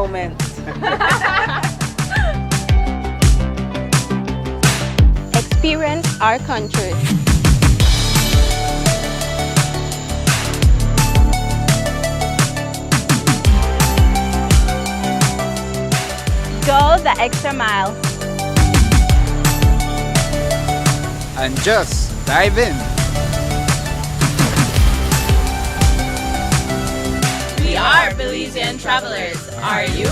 moment. Experience our country. Go the extra mile. And just dive in. We are Belizean travelers. Are you?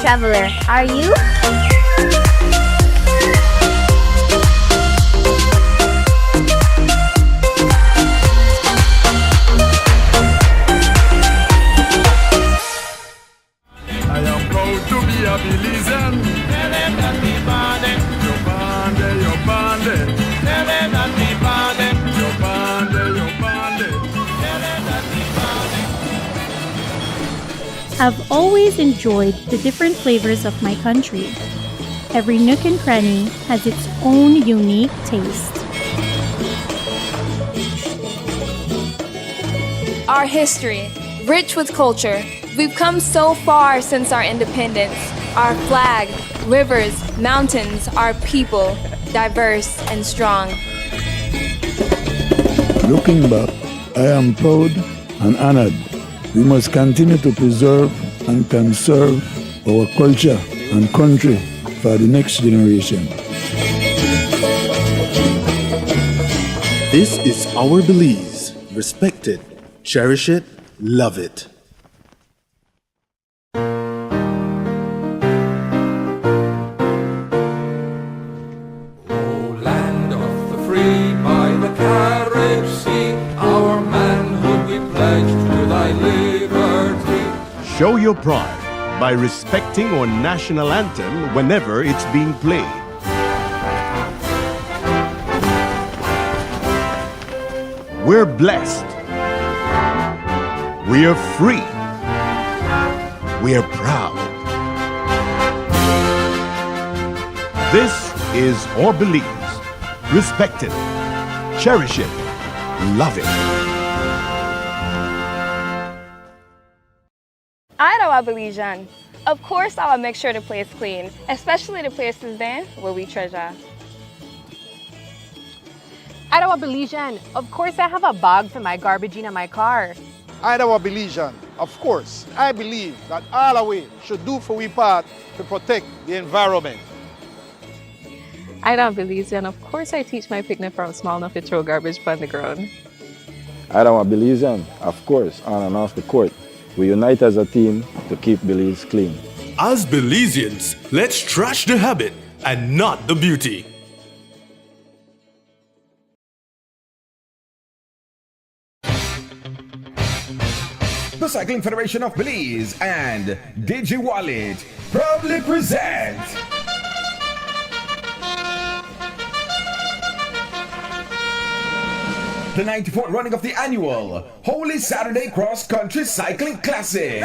Traveler, are you? I am proud to be a Belizean. I've always enjoyed the different flavors of my country. Every nook and cranny has its own unique taste. Our history, rich with culture. We've come so far since our independence. Our flag, rivers, mountains, our people, diverse and strong. Looking back, I am proud and honored. We must continue to preserve and conserve our culture and country for the next generation. This is our Belize. Respect it, cherish it, love it. Show your pride by respecting our national anthem whenever it's being played. We're blessed. We are free. We are proud. This is our Belize. Respect it. Cherish it. Love it. I Belizean. Of course, I will make sure the place clean, especially the places then where we treasure. Iowa Belizean. Of course, I have a bag for my garbage in my car. Iowa Belizean. Of course, I believe that all of we should do for we part to protect the environment. Iowa Belizean. Of course, I teach my picnic from small enough to throw garbage on the ground. Iowa Belizean. Of course, on and off the court. We unite as a team to keep Belize clean. As Belizeans, let's trash the habit and not the beauty. The Cycling Federation of Belize and DigiWallet proudly present the 94th running of the annual Holy Saturday Cross Country Cycling Classic.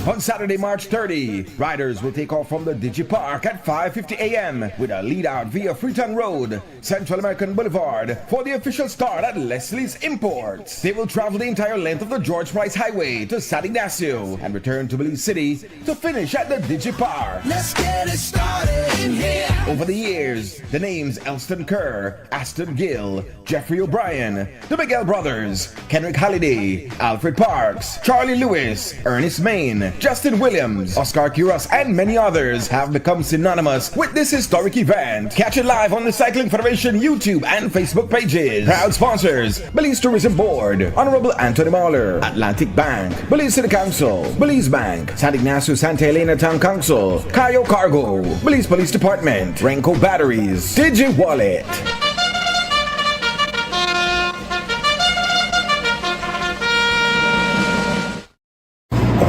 On Saturday, March 30, riders will take off from the Digipark at 5:50 a.m. with a lead out via Freetown Road, Central American Boulevard for the official start at Leslie's Imports. They will travel the entire length of the George Price Highway to San Ignacio and return to Belize City to finish at the Digipark. Let's get it started in here. Over the years, the names Elston Kerr, Aston Gill, Jeffrey O'Brien, the Miguel Brothers, Kenrick Halliday, Alfred Parks, Charlie Lewis, Ernest Main, Belizean, Justin Williams, Oscar Quiros, and many others have become synonymous with this historic event. Catch it live on the Cycling Federation YouTube and Facebook pages. Proud sponsors: Belize Tourism Board, Honorable Anthony Mahler, Atlantic Bank, Belize City Council, Belize Bank, San Ignacio Santa Elena Town Council, Cayo Cargo, Belize Police Department, Renko Batteries, DJ Wallet.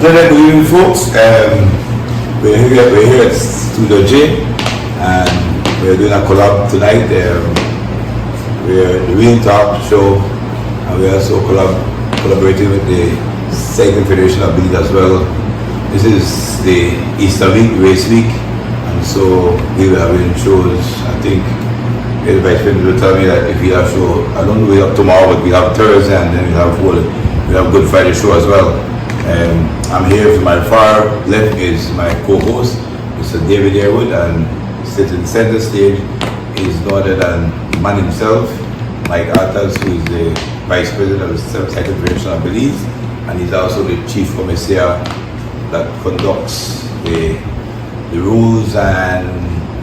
Good evening, folks. We're here at Studio J, and we're doing a collab tonight. We're the Real Talk show, and we're also collaborating with the Cycling Federation of Belize as well. This is the Easter week, race week, and so we will have shows. I think the Vice President will tell me that if we have show, I don't know we have tomorrow, but we have Thursday, and then we have Good Friday show as well. I'm here. To my far left is my co-host, Mr. David Airwood, and sitting center stage is no other than the man himself, Mike Arthurs, who is the Vice President of the Cycling Federation of Belize, and he's also the Chief Commissaire that conducts the rules and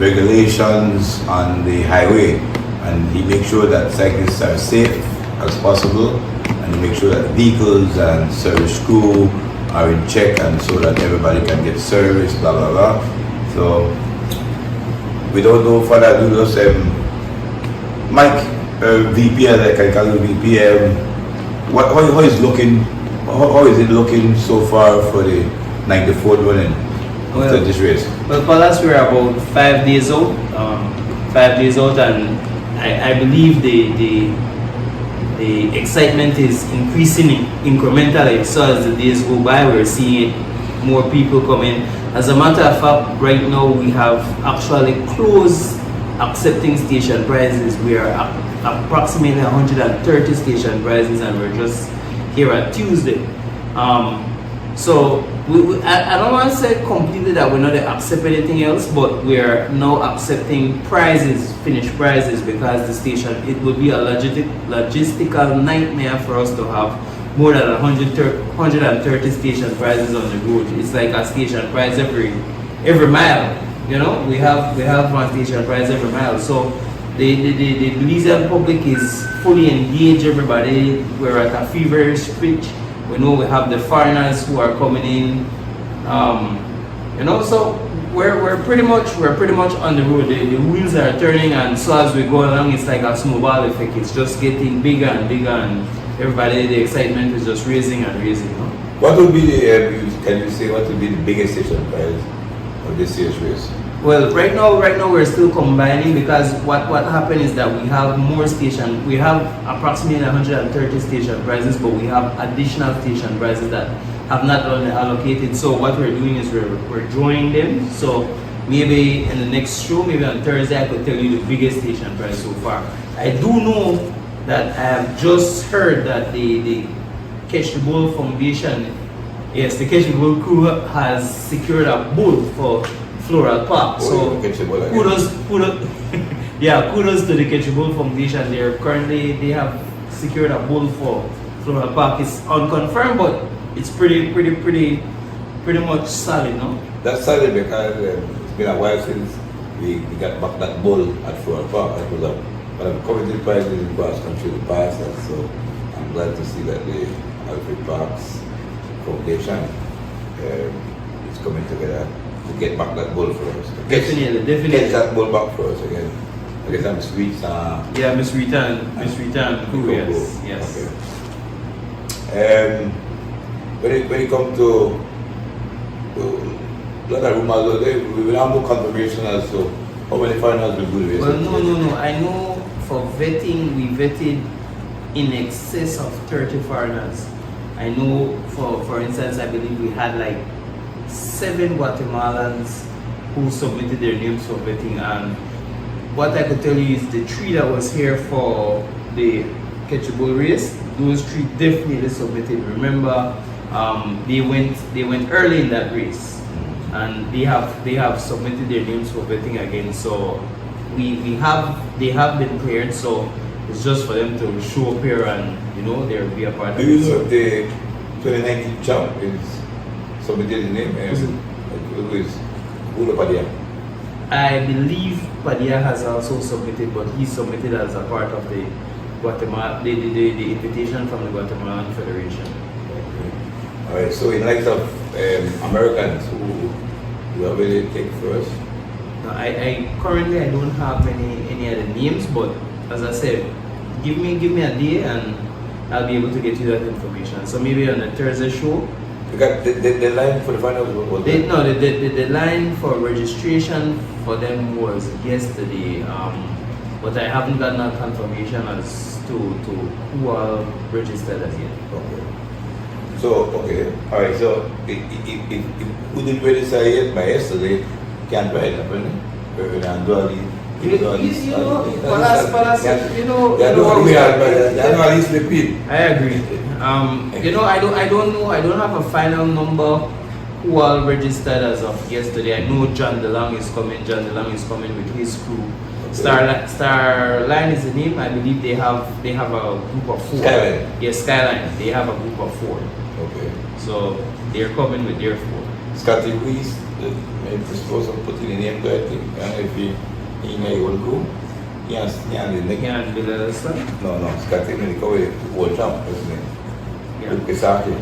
regulations on the highway, and he makes sure that cyclists are safe as possible, and he makes sure that vehicles and service crew are in check, and so that everybody can get service, blah blah blah. So we don't know further ado, just Mike, VP, like I call you VP, how is it looking so far for the 94th running after this race? Well, for us, we're about 5 days out. 5 days out, and I believe the excitement is increasing incrementally. So as the days go by, we're seeing more people come in. As a matter of fact, right now we have actually closed accepting station prizes. We are approximately 130 station prizes, and we're just here at Tuesday. So I don't want to say completely that we're not accepting anything else, but we're now accepting prizes, finished prizes, because the station, it would be a logistical nightmare for us to have more than 130 station prizes on the road. It's like a station prize every mile. You know, we have one station prize every mile. So the Belizean public is fully engaged. Everybody, we're at a feverish pitch. We know we have the foreigners who are coming in, you know. So we're pretty much on the road. The wheels are turning, and so as we go along, it's like a snowball effect. It's just getting bigger and bigger, and everybody, the excitement is just raising and raising. You know? What would be can you say what would be the biggest station prize of this year's race? Well, right now we're still combining, because what happened is that we have more station. We have approximately 130 station prizes, but we have additional station prizes that have not been allocated. So what we're doing is we're drawing them. So maybe in the next show, maybe on Thursday, I could tell you the biggest station prize so far. I do know that I have just heard that the Catch the Bull Foundation, yes, the Catch the Bull crew has secured a bull for Floral Park. So kudos to the Catch the Bull Foundation. They have secured a bull for Floral Park. It's unconfirmed, but it's pretty much solid, no? That's solid, because it's been a while since we got back that bull at Floral Park. That was one of the coveted prizes in cross country in the past, and so I'm glad to see that the Alfred Parks Foundation is coming together to get back that bull for us. Definitely. Get that bull back for us again. I guess Miss Rita. Yeah, Miss Rita and crew, yes. Okay. When it comes to a lot of rumors, we will have no confirmation as to how many foreigners will do the race. Well, no. I know for vetting, we vetted in excess of 30 foreigners. I know, for instance, I believe we had like 7 Guatemalans who submitted their names for vetting, and what I could tell you is the 3 that was here for the Catch the Bull race, those 3 definitely submitted. Remember, they went early in that race, and they have submitted their names for vetting again. So they have been cleared. So it's just for them to show up here, and they'll be a part of it. Do you know if the 2019 champ is submitted his name? Who the Padilla? I believe Padilla has also submitted, but he submitted as a part of the Guatemala, the invitation from the Guatemalan Federation. Okay. All right. So in light of Americans who are really take first. No, I currently I don't have any other names, but as I said, give me a day and I'll be able to get you that information. So maybe on the Thursday show. Because the line for the finals was the line for registration for them was yesterday, but I haven't gotten a confirmation as to who are registered as yet. Okay. So all right. So if who didn't register yet by yesterday, can't write up, right? I agree. I don't know. I don't have a final number who all registered as of yesterday. I know John DeLong is coming. John DeLong is coming with his crew. Okay. Starline is the name. I believe they have a group of 4. Skyline. Yes, Skyline. They have a group of 4. Okay. So they're coming with their 4. Scotty Reese, the supposed to put in the name there, I think, and if he may want to go, yes, yeah, the neck. Yeah, No, Scotty may go with World Champ, isn't it? Yeah. Exactly.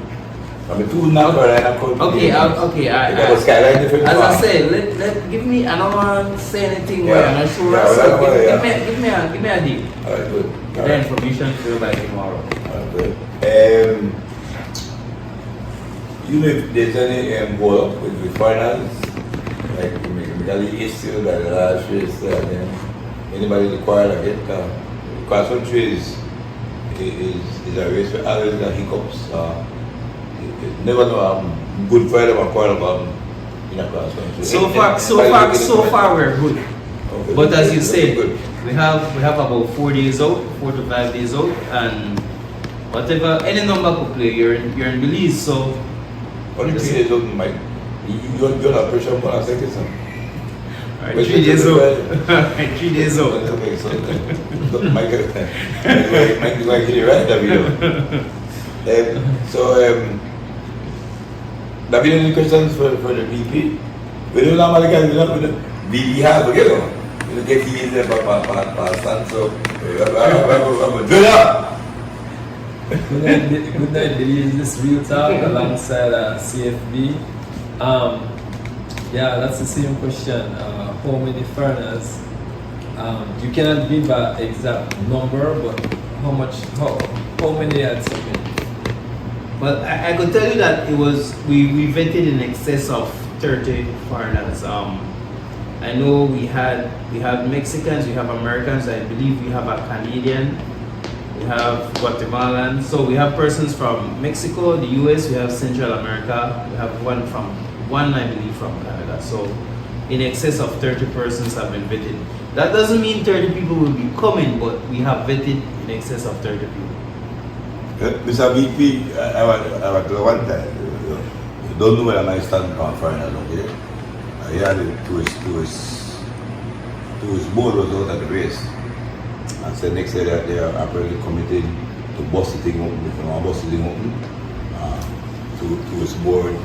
I mean, 2 now, okay. As I said, let give me. I don't want to say anything where I'm not sure. Give me a deal. All right, good. The information to you by tomorrow. All right, good. You know if there's any follow up with the finals, like Middle East, like the last race, anybody required again? Cross country is a race where always got hiccups. Never know good Friday or quarter about in a cross country. So far we're good. Okay, but as you said, we have about 4 days out, 4 to 5 days out, and whatever any number could play. You're in Belize, so. Only 3 days old, Mike. You're not pressure on a second, son. Alright, 3 days old. 3 days old. Okay, so Mike is going to get right that video. David, any questions for the VP? We don't normally get VP have together. We don't get him in there for so I'm a Good night, Belize. This is Real Talk alongside CFB. Yeah, that's the same question. How many foreigners? You cannot give an exact number, but how many had submitted? But I could tell you that it was we vetted in excess of 30 foreigners. I know we have Mexicans, we have Americans. I believe we have a Canadian. We have Guatemalan, so we have persons from Mexico, the US, we have Central America, we have one I believe from Canada. So in excess of 30 persons have been vetted. That doesn't mean 30 people will be coming, but we have vetted in excess of 30 people. Mr. VP, I was one time, you don't know where I stand on foreigners, okay? I had to his board was out at the race. And said next year that they are apparently committed to bust the thing open, to his board,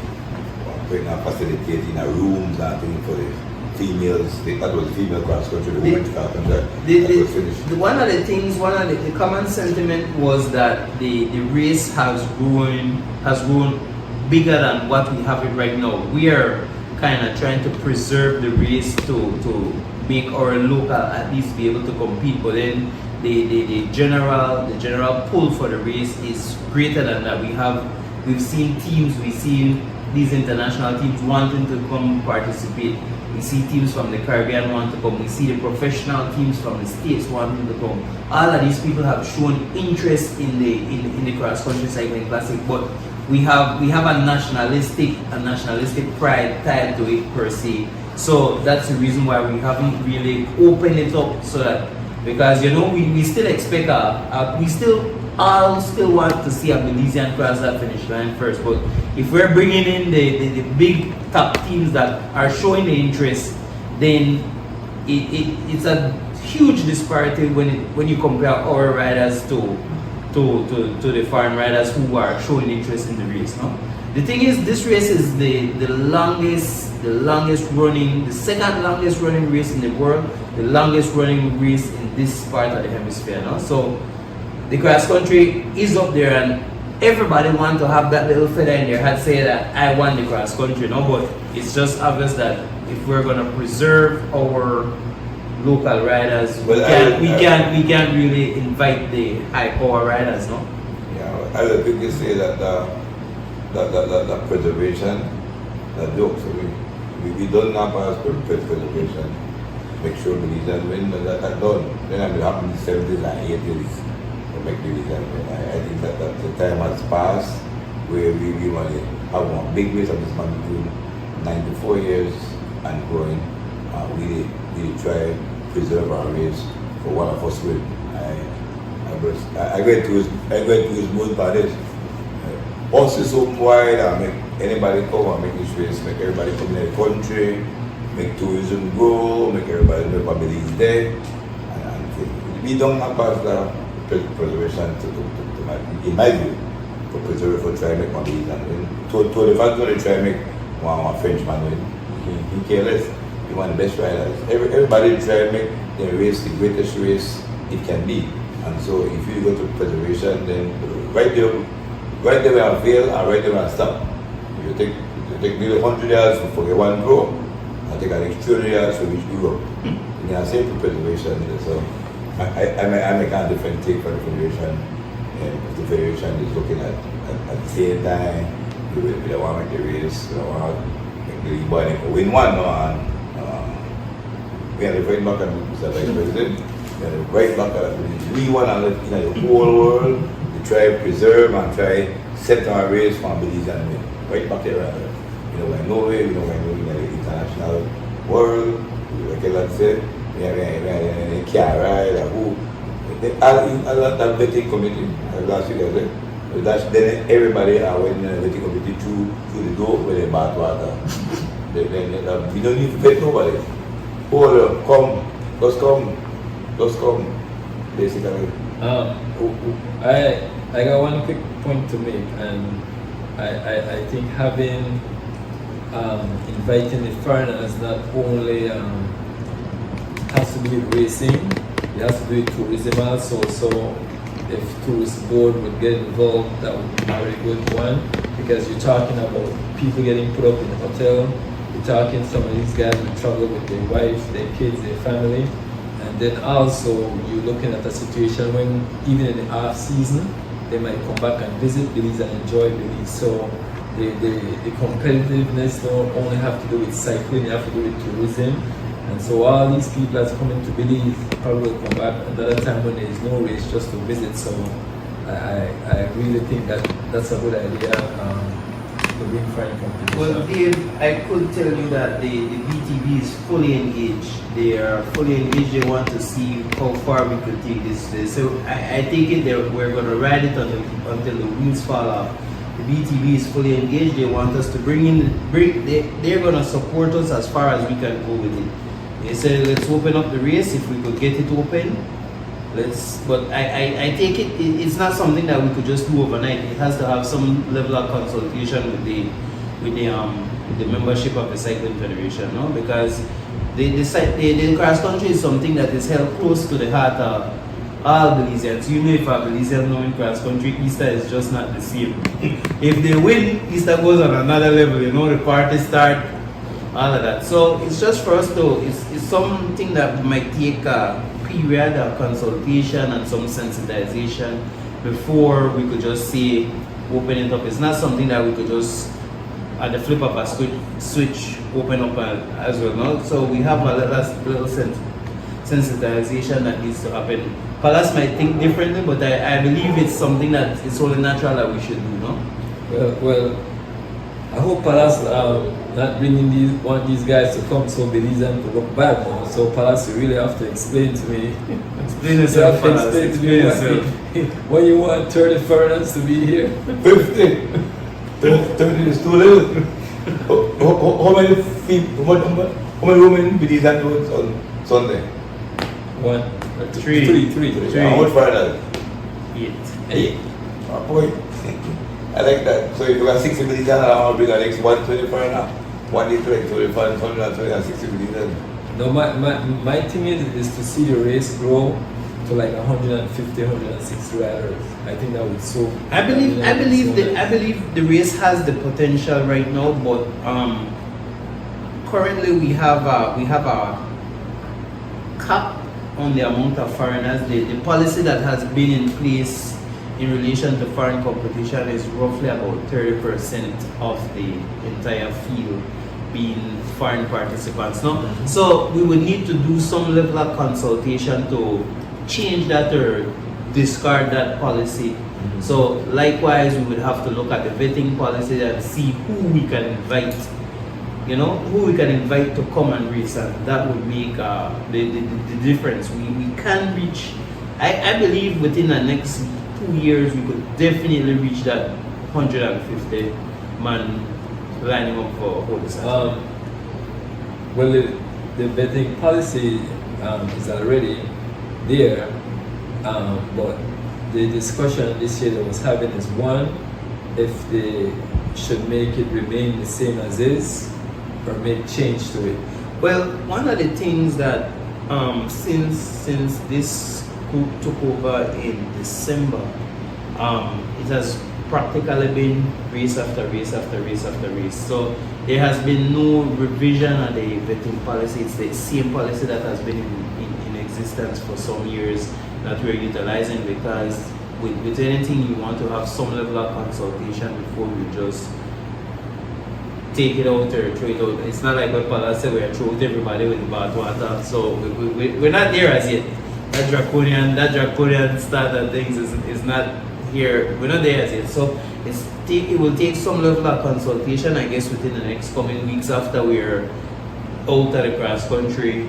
facilitating rooms and things for the females. That was the female cross country, the women's cross country. One of the common sentiment was that the race has grown bigger than what we have it right now. We are kind of trying to preserve the race to make our local at least be able to compete, but then the general pull for the race is greater than that. We've seen these international teams wanting to come participate. We see teams from the Caribbean want to come. We see the professional teams from the States wanting to come. All of these people have shown interest in the cross country cycling classic, but we have a nationalistic pride tied to it per se. So that's the reason why we haven't really opened it up, so that, because we still expect we still want to see a Belizean cross that finish line first. But if we're bringing in the big top teams that are showing the interest, then it's a huge disparity when you compare our riders to to the foreign riders who are showing interest in the race. No? The thing is, this race is the longest running, the second longest running race in the world, the longest running race in this part of the hemisphere. No? So the cross country is up there, and everybody want to have that little feather in their hat, say that I won the cross country. No, but it's just obvious that if we're gonna preserve our local riders, we can't really invite the high power riders, no? Yeah, I would think you say that the preservation, the joke, so we don't have as preservation, make sure Belizean win, that done. Then I will happen in the 70s and 80s to make Belizean win. I think that the time has passed where we want to have one big race of this magnitude, 94 years and growing. We try preserve our race for one of us win. I go to his mood by this. Also so wide, I make anybody come and make this race, make everybody come in the country, make tourism grow, make everybody know about Belize there. And we don't have the preservation in my view, for preserve, for try to make one Belize and win. To the fact that they try to make one Frenchman win, he care less. He want the best riders. Everybody try to make the race the greatest race it can be. And so if you go to preservation, then right there where I fail and right there where I stop. If you take nearly 100 yards for get one pro, I take an extra 200 yards for each Europe. And then I say for preservation. So I make a different take for the federation. And the federation is looking at the same time, we don't want to make the race, we don't want to make the body win one. No, we are the right back and Mr. Vice President. We are the right back and we want to let in the whole world to try to preserve and try set our race from Belize and win. Right back there. You know, we're Norway, we know we're in the international world. Like I said, we are in the car ride, who a lot of vetting committee last week I said. Then everybody are waiting in the vetting committee through the door with the bath water. We don't need to vet nobody. Come, just come, basically. I got one quick point to make, and I think having inviting the foreigners not only has to do with racing, it has to do with tourism also. So if tourist board would get involved, that would be a very good one, because you're talking about people getting put up in a hotel. You're talking some of these guys will travel with their wife, their kids, their family, and then also you're looking at a situation when even in the off season they might come back and visit Belize and enjoy Belize. So the competitiveness don't only have to do with cycling, you have to do with tourism. And so all these people that's coming to Belize probably will come back another time when there is no race just to visit. So I really think that's a good idea. Well, Dave, I could tell you that the BTB is fully engaged. They are fully engaged. They want to see how far we could take this. So I take it that we're going to ride it until the wheels fall off. The BTB is fully engaged. They want us to they're going to support us as far as we can go with it. They said, let's open up the race if we could get it open. But I take it's not something that we could just do overnight. It has to have some level of consultation with the membership of the Cycling Federation, no? Because the cross country is something that is held close to the heart of all Belizeans. You know, if a Belizean know in cross country, Easter is just not the same. If they win, Easter goes on another level, you know, the parties start, all of that. So it's just for us to, it's something that might take a period of consultation and some sensitization before we could just say open it up. It's not something that we could just at the flip of a switch open up as well. No? So we have a little sensitization that needs to happen. Palace might think differently, but I believe it's something that it's only natural that we should do. No? Well, I hope Palace not bringing one of these guys to come so Belizean to look bad. You know? So Palace, you really have to explain to me. Explain yourself, Palace. Explain yourself. When you want 30 foreigners to be here? 50. 30 is too little. How many women Belizean do on Sunday? Three. How much foreigners? 8. Hey, my boy. I like that. So if you got 60 million, I'll bring the next 124 now. 160 million. No, my thing is to see the race grow to like 150, 160 riders. I think that would so. I believe the race has the potential right now, but currently we have a cap on the amount of foreigners. The policy that has been in place in relation to foreign competition is roughly about 30% of the entire field being foreign participants. No? So we would need to do some level of consultation to change that or discard that policy. So likewise, we would have to look at the vetting policy and see who we can invite, who we can invite to come and race, and that would make the difference. We can reach, I believe within the next 2 years, we could definitely reach that 150 man lining up for this. Well, the vetting policy is already there, but the discussion this year that was having is one, if they should make it remain the same as is or make change to it. Well, one of the things that since this group took over in December, it has practically been race after race after race after race. So there has been no revision of the vetting policy. It's the same policy that has been in existence for some years that we're utilizing, because with anything you want to have some level of consultation before you just take it out or throw it out. It's not like what Paula said, we're throw out everybody with the bathwater. So we're not there as yet. That draconian start of things is not here. We're not there as yet. So it will take some level of consultation, I guess, within the next coming weeks after we're out of the cross country.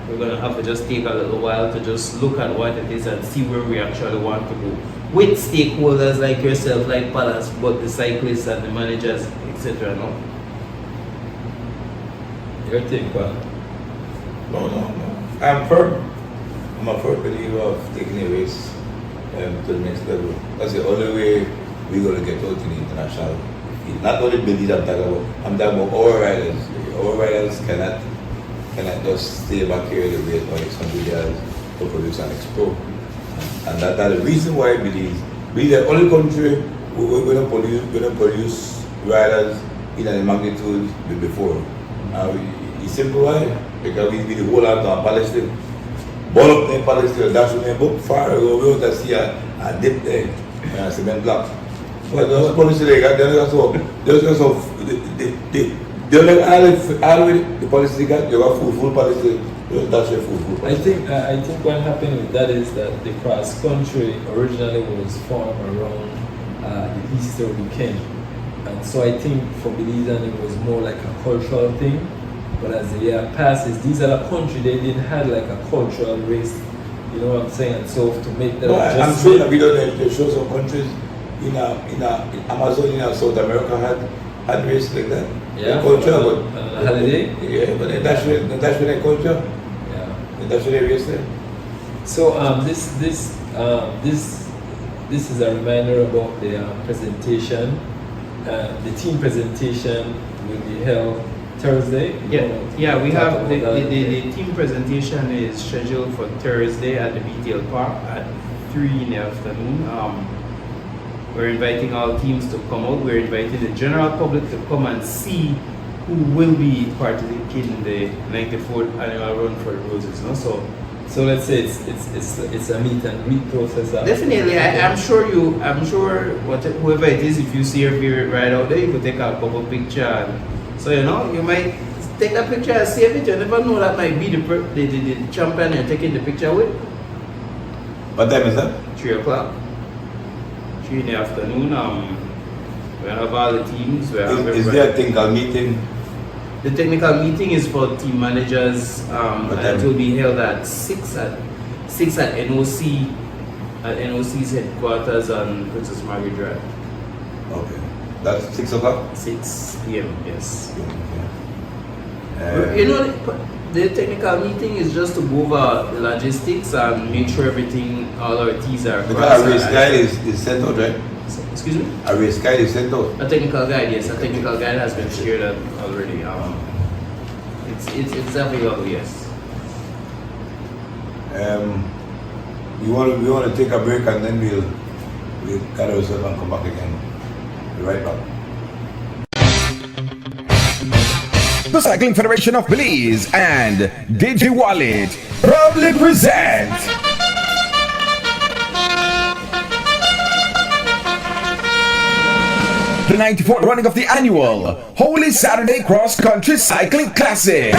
We're gonna have to just take a little while to just look at what it is and see where we actually want to go with stakeholders like yourself, like Palace, but the cyclists and the managers, etc. No. Your take, Paul? No. I'm a firm believer of taking a race to the next level. That's the only way we're going to get out in the international field. Not only Belize I'm talking about our riders. Our riders cannot just stay back here the wait for X hundred years to produce an expo. And that's the reason why Belize is the only country we don't produce riders in a magnitude before. It's simple why? Because we the whole lot of Palestine. Ball up in Palestine, that's when they book far ago, we want to see a dip there, a cement block. But those policy they got, the policy they got, you got full policy, that's your full policy. I think what happened with that is that the cross country originally was formed around the Easter weekend. And so I think for Belizean it was more like a cultural thing. But as the year passes, these other countries, they didn't have like a cultural race, you know what I'm saying? And so to make that adjustment... I'm sure that we don't show some countries in Amazonia, South America had races like that. Yeah, culture, but holiday? Yeah, but that's where their culture. Yeah. That's where they race there. So this is a reminder about the presentation. The team presentation will be held Thursday. Yeah, we have the team presentation is scheduled for Thursday at the BTL Park at 3 in the afternoon. We're inviting all teams to come out. We're inviting the general public to come and see who will be participating in the 94th annual Run for the Roses. No? So let's say it's a meet and greet process. Definitely, I'm sure whoever it is, if you see your favorite ride out there, you could take a couple pictures. So you might take that picture and save it. You never know, that might be the champion you're taking the picture with. What time is that? 3 o'clock. 3 in the afternoon. We have all the teams. Is there a technical meeting? The technical meeting is for team managers. It will be held at 6 at NOC, at NOC's headquarters on Princess Margaret Drive. Okay. That's 6 o'clock? 6 p.m. Yes. You know, the technical meeting is just to go over the logistics and make sure everything, all our T's are crossed. Because a race guide is sent out, right? Excuse me? A race guide is sent out. A technical guide, yes. A technical guide has been shared already. It's available, yes. We want to take a break and then we'll gather ourselves and come back again. Be right back. The Cycling Federation of Belize and DigiWallet proudly present the 94th running of the annual Holy Saturday Cross Country Cycling Classic.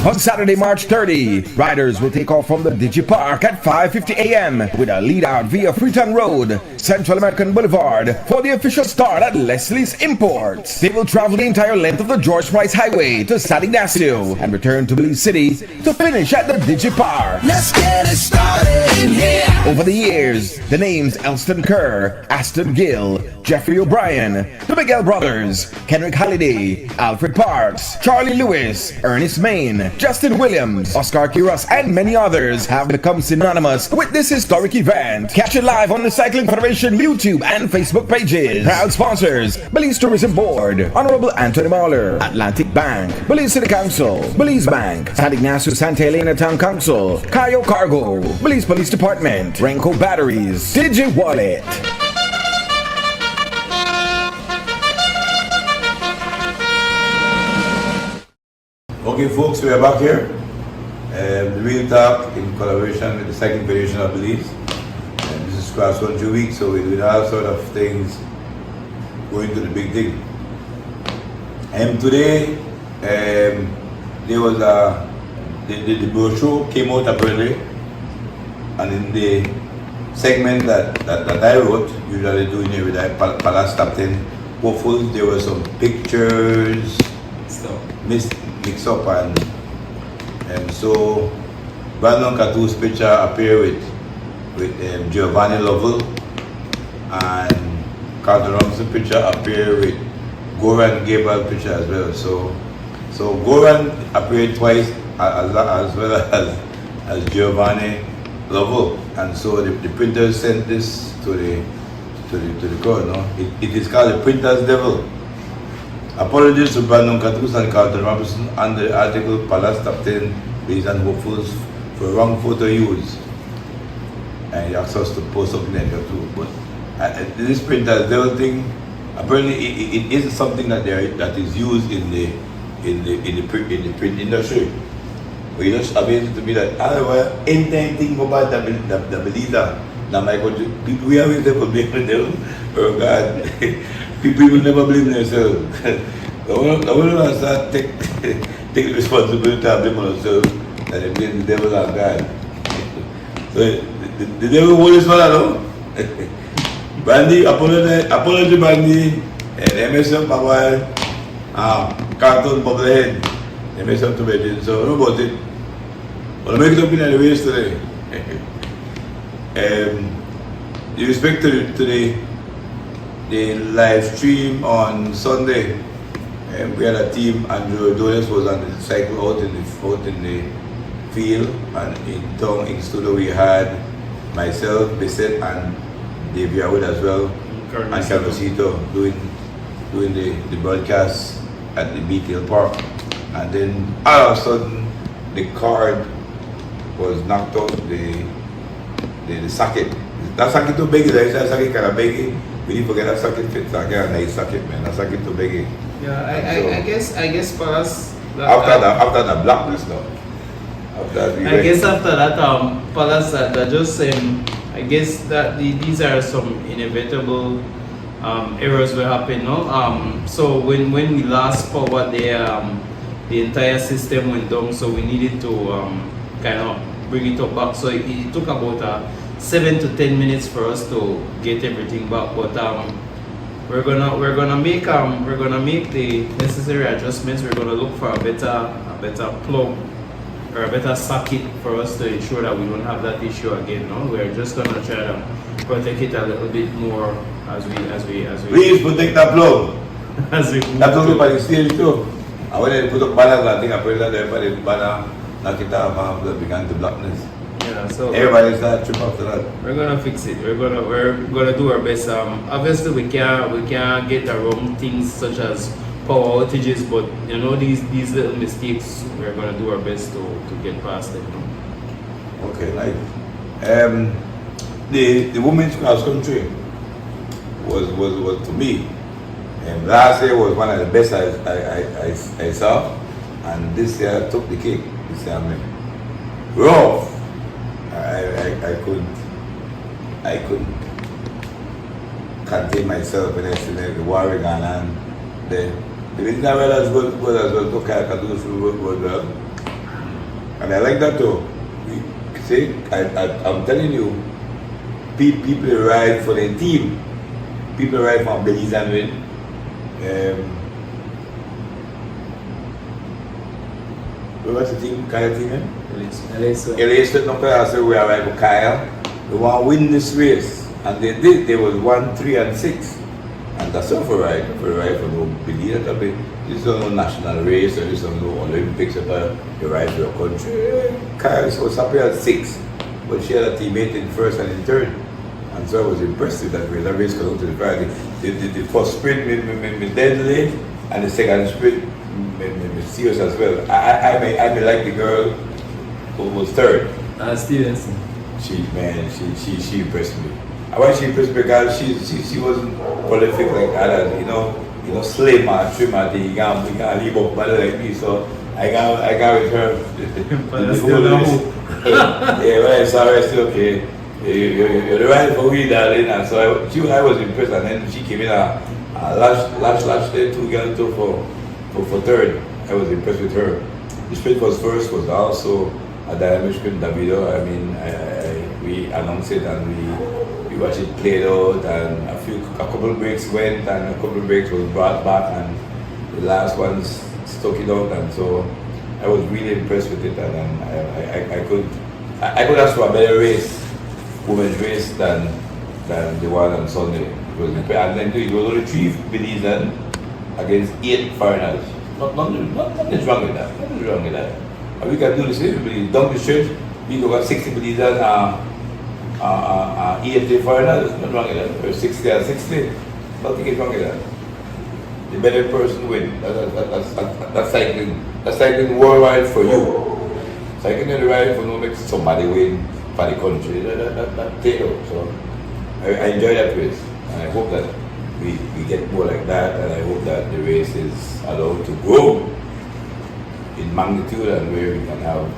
On Saturday, March 30, riders will take off from the Digipark at 5:50 a.m. with a lead out via Freetown Road, Central American Boulevard for the official start at Leslie's Imports. They will travel the entire length of the George Price Highway to San Ignacio and return to Belize City to finish at the Digipark. Let's get it started in here. Over the years, the names Elston Kerr, Aston Gill, Jeffrey O'Brien, the Miguel Brothers, Kenrick Halliday, Alfred Parks, Charlie Lewis, Ernest Main, Justin Williams, Oscar Quiros, and many others have become synonymous with this historic event. Catch it live on the Cycling Federation YouTube and Facebook pages. Proud sponsors: Belize Tourism Board, Honorable Anthony Mahler, Atlantic Bank, Belize City Council, Belize Bank, San Ignacio Santa Elena Town Council, Cayo Cargo, Belize Police Department, Renko Batteries, DigiWallet. Okay, folks, we are back here. The Real Talk in collaboration with the Cycling Federation of Belize. This is Cross Country Week, so we're doing all sort of things going to the big thing. Today, there was the brochure came out apparently, and in the segment that I wrote, usually doing it with Palace Top 10 waffles, there were some pictures mixed up, and so Brandon Catu's picture appeared with Giovanni Lovell, and Carlton Robinson's picture appeared with Goran Gabriel's picture as well. So Goran appeared twice as well as Giovanni Lovell, and so the printers sent this to the crowd. No, it is called the Printer's Devil. Apologies to Brandon Catus and Carlton Robinson under the article Palace Top 10 Belize and Waffles for wrong photo use. And he asked us to post something like that too. But this Printer's Devil thing, apparently it is something that is used in the print industry. But it's just amazing to me that anything about the Belize, now my country, people we always never blame them. Oh God. People will never blame themselves. I want to start take the responsibility and blame on themselves and they blame the devil and God. So the devil won this one, no? Bandy, apology Bandy, and MSM Papa, Carlton Bubblehead, MSM to Beijing. So what about it? Well, I make it up in the ways today. In respect to the live stream on Sunday, we had a team. Andrew Adonis was on the cycle out in the field, and in town in studio we had myself, Bissett, and Dave Yarwood as well, and Carlosito doing the broadcast at the BTL Park. And then all of a sudden the card was knocked out, the socket. That socket too big, that socket kind of big. We didn't forget that socket fit. I got a nice socket, man. That socket too big. Yeah, I guess for us. After the blackness, though. I guess after that, Palace that just I guess that these are some inevitable errors will happen, no? So when we last forward the entire system went down, so we needed to kind of bring it up back. So it took about 7 to 10 minutes for us to get everything back, but we're gonna make the necessary adjustments. We're gonna look for a better plug or a better socket for us to ensure that we don't have that issue again. No, we're just gonna try to protect it a little bit more as we. Please protect that plug. as we move. That was up on the stage too. And when they put up banners, I think I put that everybody banner, knock it off, and that began to blackness. Yeah, so everybody started trip after that. We're gonna fix it. We're gonna do our best. Obviously we can't get around things such as power outages, but you know these little mistakes, we're gonna do our best to get past them. Okay, like the women's cross country was to me. Last year was one of the best I saw, and this year I took the cake. This year I mean, rough. I couldn't contain myself when I see the war going on. The reason I realized was as well, okay, I can do this well. And I like that too. See, I'm telling you, people ride for their team. People ride for Belizean win. What was the team? Kyle team? LA no Kyle, so we arrived with Kyle. They want to win this race. And they did. They was 1, 3, and 6. And that's all for ride for no Belize. This is no national race or this is no Olympics or you ride for your country. Kyle was happy at 6. But she had a teammate in first and in third. And so I was impressed with that race. That race got out to the Friday. The first sprint me deadly, and the second sprint me serious as well. I may like the girl who was third. Stevenson. She impressed me. Why she impressed me? Because she wasn't prolific like others, you know, slim or trim or thing. You can't leave up body like me. So I got with her. Yeah, when I saw her, I said, okay. You're the right for me, darling. And so I was impressed, and then she came in a lash there, 2 girls for third. I was impressed with her. The sprint was first, was also a dynamic sprint, Davido. I mean, we announced it and we watched it played out, and a couple of breaks went, and a couple of breaks was brought back, and the last ones stuck it out, and so I was really impressed with it, and I could ask for a better race. Women's race than the one on Sunday. And then it was only 3 Belizean against 8 foreigners. Nothing's wrong with that. Nothing's wrong with that. And we can do the same. We down the stretch, we got 60 Belizean 80 foreigners. Nothing wrong with that. Or 60 and 60. Nothing is wrong with that. The better person wins. That's cycling. That's cycling worldwide for you. Cycling in the ride for no make somebody win for the country, that take out. So I enjoy that race, and I hope that we get more like that, and I hope that the race is allowed to grow in magnitude and where we can have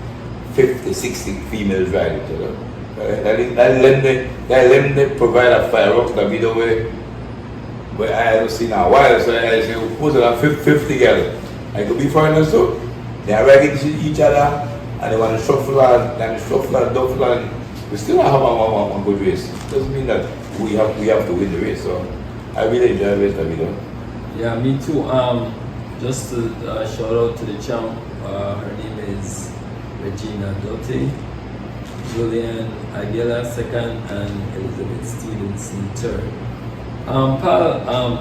50, 60 females riding each other. That let them provide a fireworks that we don't where I haven't seen in a while, so I say, who's that 50 girls? I could be foreigners too. They are riding each other, and they want to shuffle and duffle, and we still have a good race. Doesn't mean that we have to win the race. So I really enjoy the race that we do. Yeah, me too. Just to shout out to the champ. Her name is Regina Doty, Julian Aguila second, and Elizabeth Stevenson third. Paul,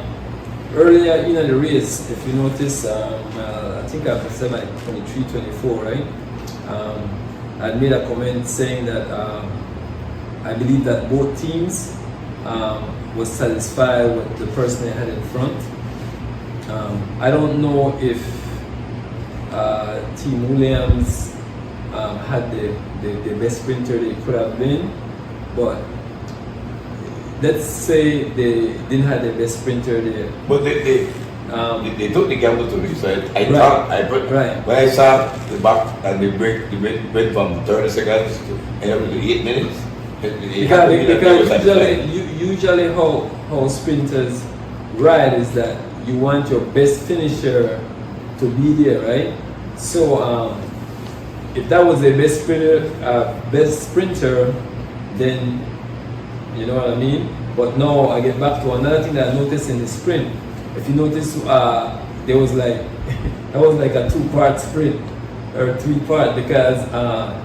earlier in the race, if you notice, I think I said like 23, 24, right? I made a comment saying that I believe that both teams was satisfied with the person they had in front. I don't know if Team Williams had the best sprinter they could have been, but let's say they didn't have the best sprinter there. But they took the gamble to me, so I thought when I saw the back and the break went from 30 seconds to end up to 8 minutes. Because usually how sprinters ride is that you want your best finisher to be there, right? So if that was the best sprinter, then you know what I mean. But now I get back to another thing that I noticed in the sprint. If you notice, there was like that was like a 2-part sprint or 3-part, because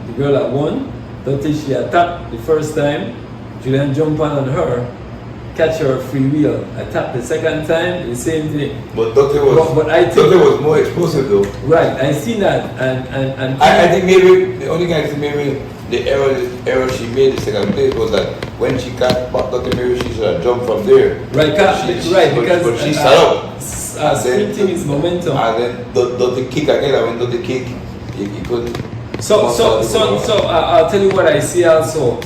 the girl that won, don't think she attacked the first time. Julian jumped on her, catch her free wheel. I tapped the second time, the same thing. But Doctor was more explosive though. Right, I seen that, and I think maybe the only thing I think maybe the error she made the second place was that when she got back Dr. Mary, she should have jumped from there. Right, because she sat up. sprinting is momentum. And then the kick again, and when the kick, he couldn't. So I'll tell you what I see also.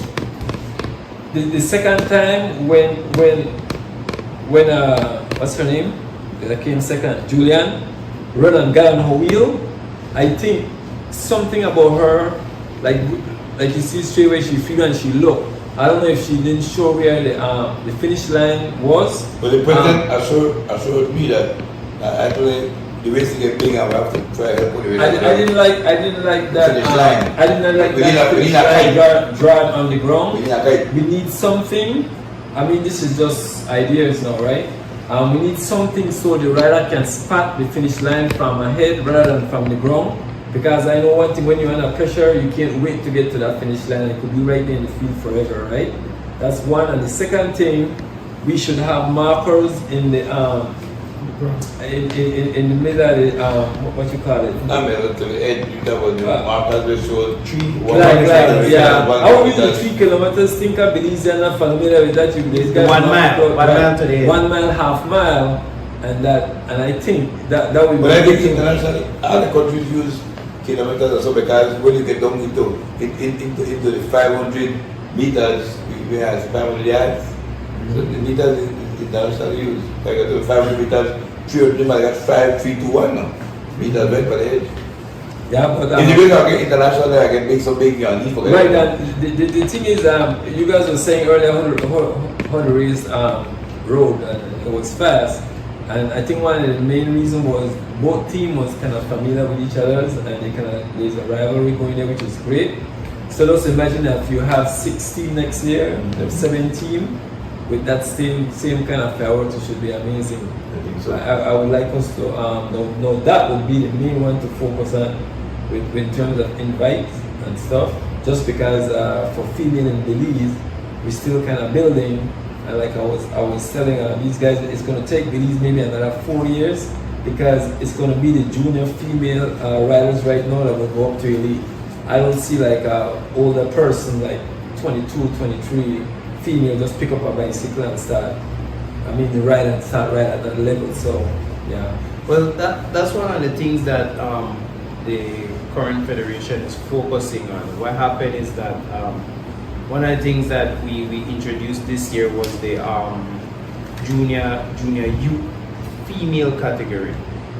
The second time when what's her name? That came second, Julian, run and got on her wheel. I think something about her, like you see straight away she feel and she look. I don't know if she didn't show where the finish line was. But the president assured me that actually the racing get big and we have to try to help with the I didn't like that. Finish line. I didn't like that finish line drawn on the ground. We need something. I mean, this is just ideas now, right? We need something so the rider can spot the finish line from ahead rather than from the ground. Because I know one thing, when you're under pressure, you can't wait to get to that finish line. It could be right there in the field forever, right? That's one. And the second thing, we should have markers in the in the middle of the what you call it? To the edge, that was the markers will show 3. Yeah. How we do 3 kilometers? Think of Belizean not familiar with that. You guys 1 mile, 1 mile to the end. 1 mile, half mile, and I think that will be. But I think internationally, all the countries use kilometers or so, because when you get down into the 500 meters, we have 500 yards. So the meters is internationally used. Like I got 500 meters, 300 I got 5, 3, 2, 1 now. Meters right for the edge. Yeah, but if you go internationally, I can make so big need for right. The thing is, you guys were saying earlier how to race road, and it was fast. And I think one of the main reasons was both teams was kind of familiar with each other, and there's a rivalry going there, which is great. So just imagine that if you have 16 next year, 17 with that same kind of fireworks, it should be amazing. I think so. I would like us to know that would be the main one to focus on in terms of invites and stuff. Just because for female in Belize, we're still kind of building. And like I was telling these guys, it's going to take Belize maybe another 4 years, because it's going to be the junior female riders right now that will go up to elite. I don't see like an older person like 22, 23 female just pick up a bicycle and start. I mean, the ride and start right at that level. So yeah. Well, that's one of the things that the current federation is focusing on. What happened is that. One of the things that we introduced this year was the junior youth female category.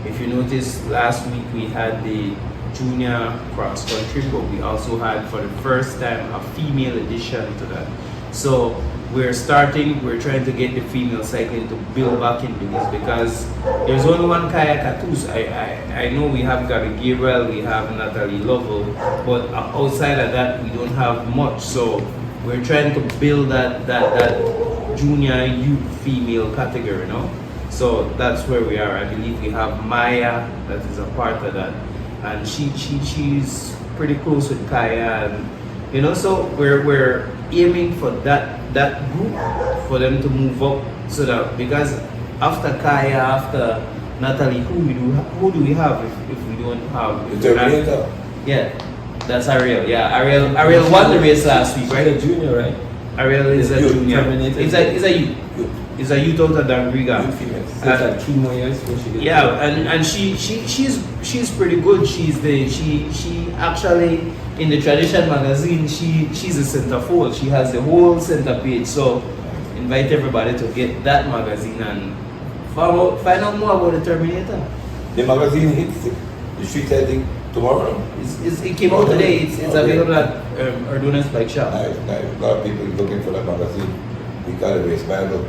If you notice, last week we had the junior cross country, but we also had for the first time a female addition to that. So we're trying to get the female cycling to build back in Belize, because there's only one kayak at Toos. I know we have Gabby Gabriel, we have Natalie Lovell, but outside of that we don't have much. So we're trying to build that junior youth female category, you know. So that's where we are. I believe we have Maya that is a part of that, and she's pretty close with Kaya, and you know. So we're aiming for that group, for them to move up, so that, because after Kaya, after Natalie, who do we have if we don't have the Terminator? Yeah, that's Ariel. Yeah, Ariel won the race last week, right? A junior, right? Ariel is a junior. It's a youth out of Dangriga. So it's like 3 more years before she gets. Yeah, and she's pretty good. She actually, in the Tradition magazine, she's a centerfold. She has the whole center page. So invite everybody to get that magazine and find out more about the Terminator. The magazine hits the street, I think, tomorrow. It came out today. It's available at Arduna's Bike Shop. Nice. A lot of people looking for that magazine. We got a race Bible.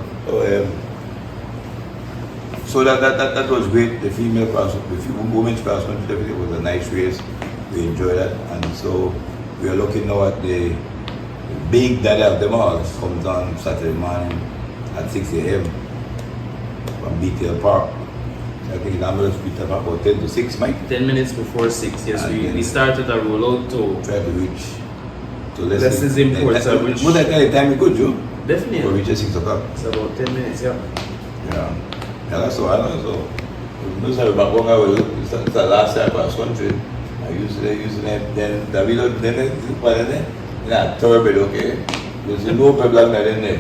So that was great. The female class, women's class country, everything was a nice race. We enjoyed that, and so we are looking now at the big daddy of them all. It comes on Saturday morning at 6 a.m. from BTL Park. I think the ambulance picked up about 10 to 6, Mike? 10 minutes before 6, yes. We started a rollout to try to reach to less is important. What that kind of time we could, Joe? Definitely. Before we reach 6 o'clock. It's about 10 minutes, yeah. Yeah. Yeah, that's all I know. So, most of the back when I was the last time I was country, I used to then David then yeah, terrible, okay. There's no problem in there.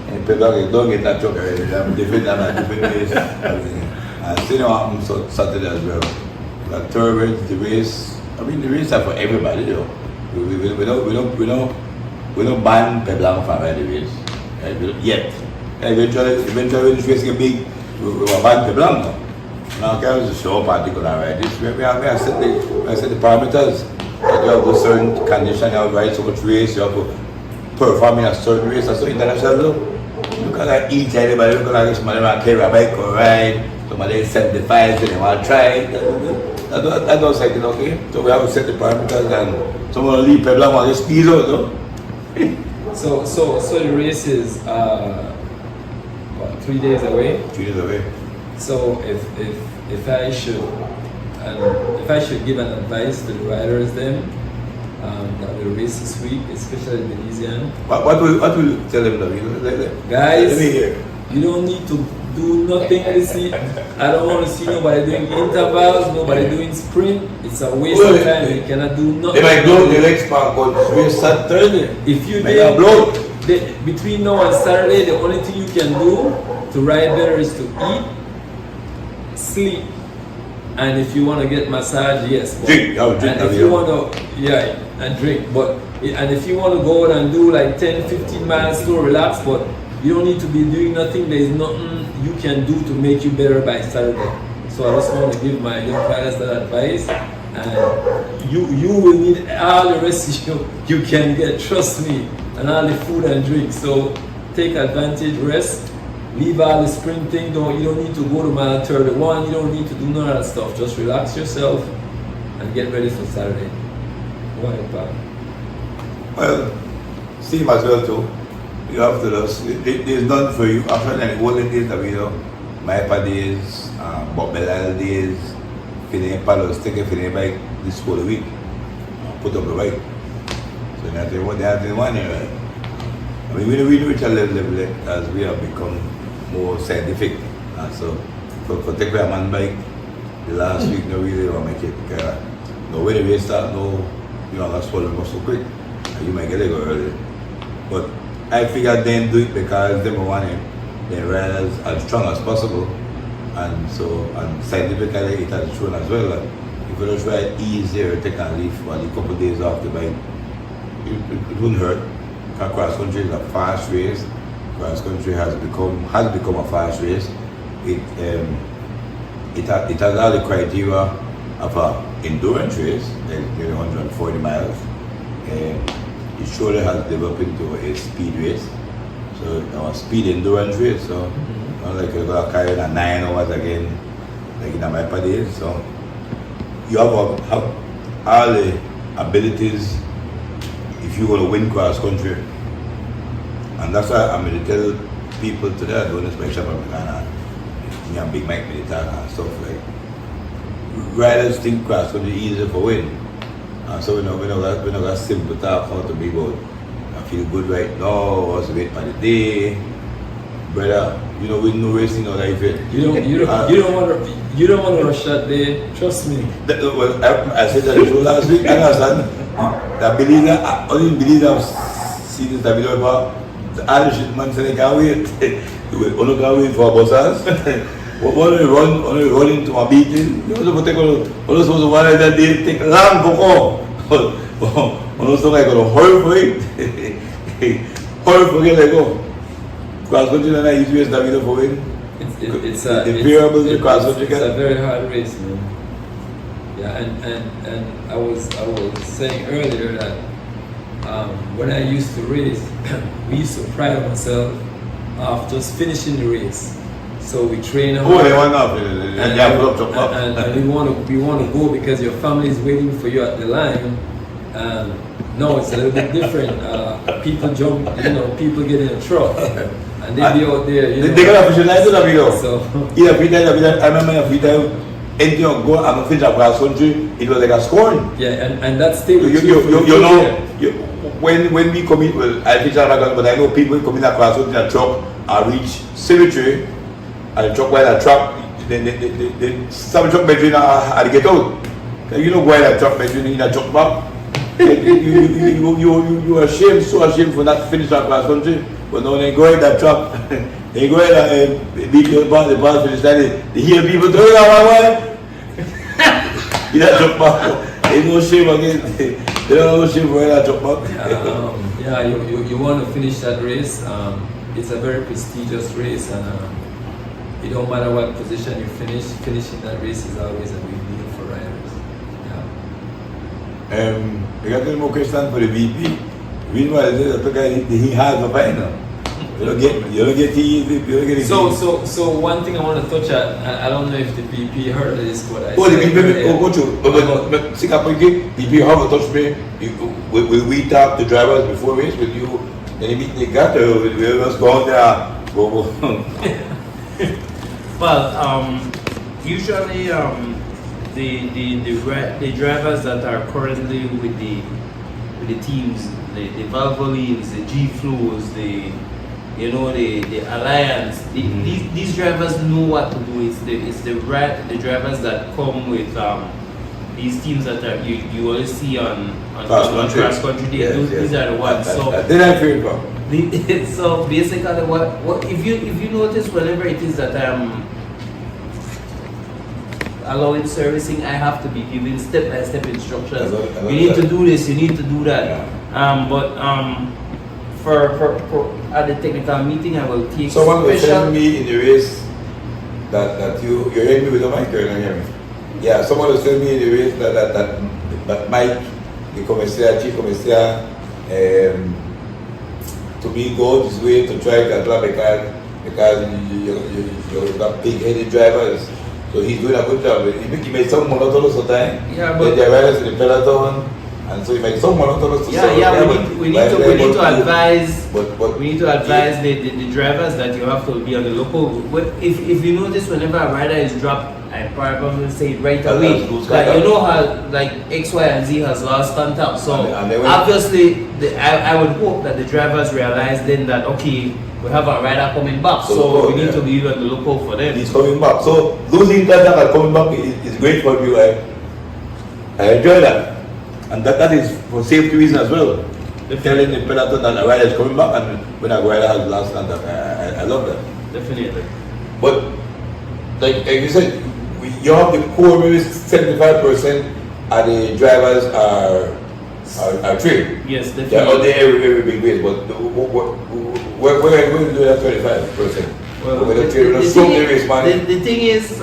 And people don't get that truck already. I'm different ways. And still happens on Saturday as well. That terrible, the race. I mean, the race are for everybody, though. We don't ban people from riding the race. Yet. Eventually when the race get big, we will ban people now. Now, can't just show up and take on ride this. I set the parameters. You have a certain condition, you have to ride so much race, you have to perform in a certain race. That's so international, though. You can't eat anybody, you can't somebody want to carry a bike or ride, somebody 75 so they want to try. That don't set it, okay? So we have to set the parameters and someone will leave people want to speed out, though. So the race is 3 days away? 3 days away. So if I should give an advice to the riders then that will race this week, especially the Belizean. What will you tell them though? Guys, you don't need to do nothing this week. I don't want to see nobody doing intervals, nobody doing sprint. It's a waste of time. You cannot do nothing. They might blow the legs back on race Saturday. If you did between now and Saturday, the only thing you can do to ride better is to eat, sleep, and if you want to get massage, yes. Drink. And if you want to, and drink. But and if you want to go out and do like 10, 15 miles slow, relax. But you don't need to be doing nothing. There is nothing you can do to make you better by Saturday. So I just want to give my young riders that advice. And you will need all the rest you can get. Trust me, and all the food and drink. So take advantage, rest. Leave all the sprint thing, you don't need to go to mile 31, you don't need to do none of that stuff. Just relax yourself and get ready for Saturday. Go ahead, Pat. Well, same as well too. You have to just, there's none for you. After the olden days that we know, Maipa days, Bob Belize days, Finne paddles, take a Finne bike this whole week, put up the bike. So they have to one year, right? I mean, we reach a level as we have become more scientific. So, for take a man bike, the last week, no really want to make it. Because no way the race start, you don't have to swallow muscle quick. And you might get it go early. But I figured then do it because they want their riders as strong as possible. And so, and scientifically it has shown as well that if you just ride easier, take a leaf for a couple of days off the bike, it wouldn't hurt. Cross country is a fast race. Cross country has become a fast race. It has all the criteria of an endurance race, like nearly 140 miles. It surely has developed into a speed race. So our speed endurance race. So not like you're gonna carry a 9 hours again, like in a Maipa days. So you have all the abilities if you're going to win cross country. And that's why I'm going to tell people today, I don't expect Americana, me and Big Mike Militar and stuff like riders think cross country easier for win. And so we're not got simple talk how to be about I feel good right now, I was waiting for the day. Brother, we no racing no life yet. You don't want to rush that day. Trust me. I said that show last week. I understand. That Belize, only Belize have seen this video about the Irish man saying they can't wait. Only can't wait for buses. Only run into my beating. You know, take all those one that day take long to go. Only so like gonna hurry for it. Hurry for it, like go. Cross country is not easy race that we do for win. It's a very hard race, man. Yeah, and I was saying earlier that when I used to race, we used to pride ourselves of just finishing the race. So we train hard. Oh, they want up. And we want to go because your family is waiting for you at the line. No, it's a little bit different. People jump, people get in a truck. And they be out there, They got a visualize that video. So, I remember a video, anything go and finish a cross country, it was like a scoring. Yeah, and that's still when we come in, well, I teach Aragon, but I know people coming across with a truck and reach cemetery, and the truck while a truck, some truck bedroom and get out. You know why that truck bedroom in a truck back? you are ashamed, so ashamed for not finishing that cross country. But now they go in that truck, they go in and beat the bus finish that they hear people doing that one. In that truck back. There's no shame again. They don't know shame for that truck back. Yeah, you want to finish that race. It's a very prestigious race, and it don't matter what position you finish. Finishing that race is always a big deal for riders. Yeah. We got any more questions for the VP? We know that he has a final. You don't get it. So one thing I want to touch on, I don't know if the VP heard this, but I the VP, go to. But Singapore, VP have touch me. Will we talk to drivers before race with you? Then meet the guy. We just go on there. Go. Well, usually the drivers that are currently with the teams, the Valvolines, the G Flows, the Alliance, these drivers know what to do. It's the drivers that come with these teams that are you always see on cross country. These are the ones. So so basically, what if you notice whenever it is that I'm allowing servicing, I have to be giving step-by-step instructions. You need to do this. You need to do that. For at the technical meeting, I will take. Someone was telling me in the race that you're hearing me with the mic, or not hear me? Yeah, someone was telling me in the race that Mike, the commissaire, chief commissaire, to me go this way to try to apply because you got big-headed drivers. So he's doing a good job. He made some monotonous time. Yeah, but the riders in the peloton. And so you make some monotonous. We need to advise the drivers that you have to be on the local. If you notice, whenever a rider is dropped, I probably say it right away. Like you know how like X, Y, and Z has lost contact. So obviously, I would hope that the drivers realize then that okay, we have a rider coming back, so we need to be on the lookout for them. He's coming back. So losing that and coming back is great for you. I enjoy that. And that is for safety reasons as well. Telling the peloton that a rider is coming back and when a rider has lost contact. I love that. Definitely. But like you said, you have the core, maybe 75% of the drivers are trained. Yes, definitely. They're out there every big ways, but where are you going to do that 25%? Well, the thing is,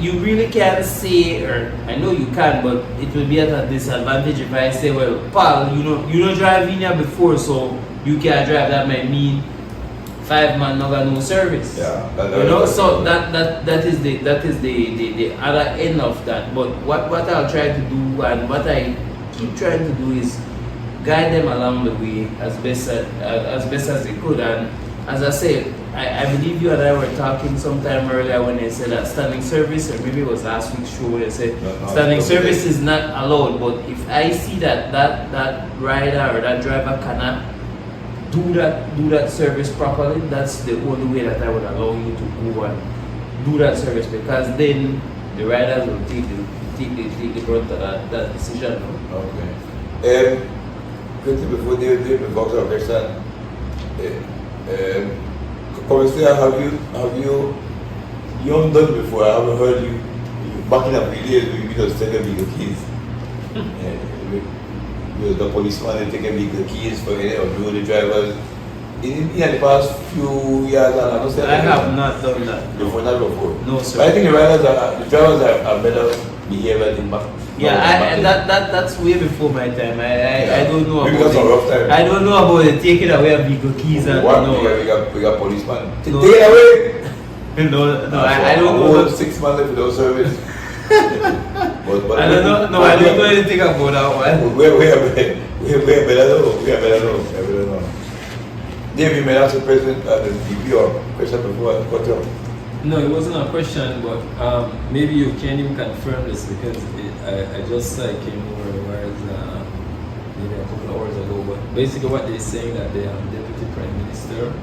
you really can't say, or I know you can, but it will be at a disadvantage if I say, well, pal, you know driving here before, so you can't drive. That might mean 5 man not got no service. Yeah, so that is the other end of that. But what I'll try to do and what I keep trying to do is guide them along the way as best as they could. And as I said, I believe you and I were talking sometime earlier when they said that standing service, or maybe it was last week's show where they said standing service is not allowed. But if I see that rider or that driver cannot do that service properly, that's the only way that I would allow you to go and do that service, because then the riders will take the brunt of that decision. Okay. Quickly before they box our question, Commissaire, have you haven't done before? I haven't heard you backing up videos where you just taking vehicle keys. The policeman and taking vehicle keys for any of the drivers. In the past few years, I have not done that. Before. No, sir. But I think the drivers are better behavior than back. Yeah, that's way before my time. I don't know about it. I don't know about the taking away of vehicle keys and we got policeman. Take it away. No, I don't know. 6 months without service. but I don't know. No, I don't know anything about that one. We are better know. Dave, you may ask the president the DP or question before I cut off. No, it wasn't a question, but maybe you can even confirm this, because I just came over whereas maybe a couple of hours ago. But basically, what they're saying that the Deputy Prime Minister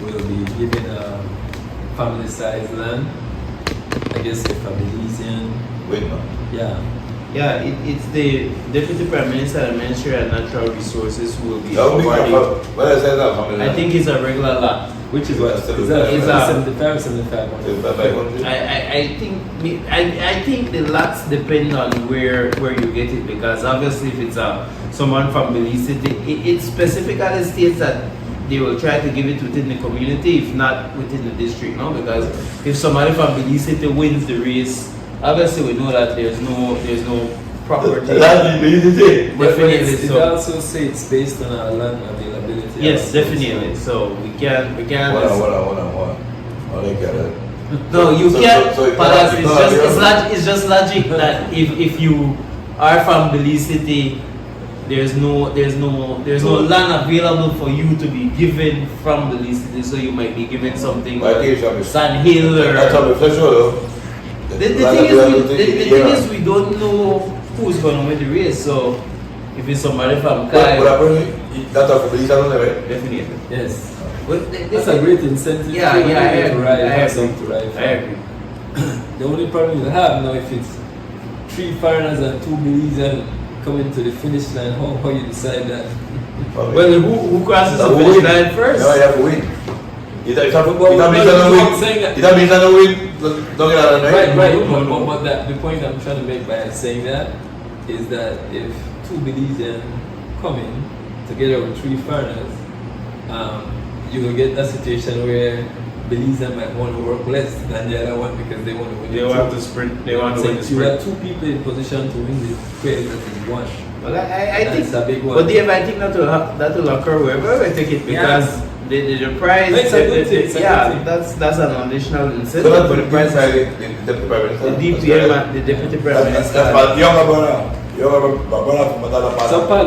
will be given a family-sized land. I guess if a Belizean. Wait, no. Yeah. Yeah, it's the Deputy Prime Minister and Ministry of Natural Resources who will be awarding. I think it's a regular lot. Which is what? Is that 75 or 75? I think the lots depend on where you get it, because obviously if it's someone from Belize, it specifically states that they will try to give it within the community, if not within the district, no? Because if somebody from Belize wins the race, obviously we know that there's no property. Definitely. It also says it's based on our land availability. Yes, definitely. So we can. Hold on. No, you can't. It's just logic that if you are from Belize City, there's no land available for you to be given from Belize City, so you might be given something like Sand Hill or. The thing is we don't know who's going to win the race. So if it's somebody from Kai, that's for Belize, right? Definitely. Yes. But that's a great incentive. Yeah, I agree. I agree. The only problem you have now, if it's 3 foreigners and 2 Belizean coming to the finish line, how you decide that? Well, who crosses the finish line first? No, you have to win. It means I don't win. Don't get out of But the point I'm trying to make by saying that is that if 2 Belizean come in together with 3 foreigners, you will get a situation where Belizean might want to work less than the other one because they want to win. They want to sprint. They want to win the sprint. You have 2 people in position to win the credit that is one. Well, I think it's a big one. But Dave, I think that will occur wherever we take it, because the prize. It's a good thing. That's an additional incentive for the prize. The DPM and the Deputy Prime Minister. So, Paul,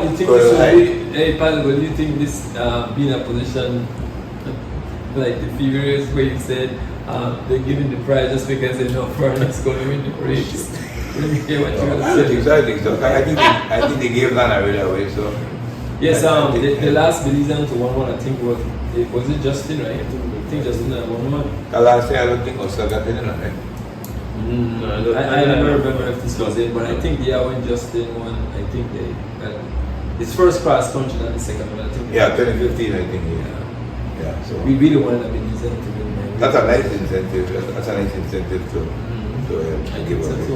do you think do you think this being a position like the figures where you said they're giving the prize just because they know foreigners going to win the race? Exactly. So I think they gave land away. So yes, the last Belizean to 1-1, I think was it Justin, right? I think Justin at 1-1. Last year I don't think Oscar got in it, right? I never remember if this was it, but I think when Justin won, I think they his first cross country, not the second one. I think 2015, I think. Yeah. So we really wanted a Belizean to win. That's a nice incentive. That's a nice incentive to give away.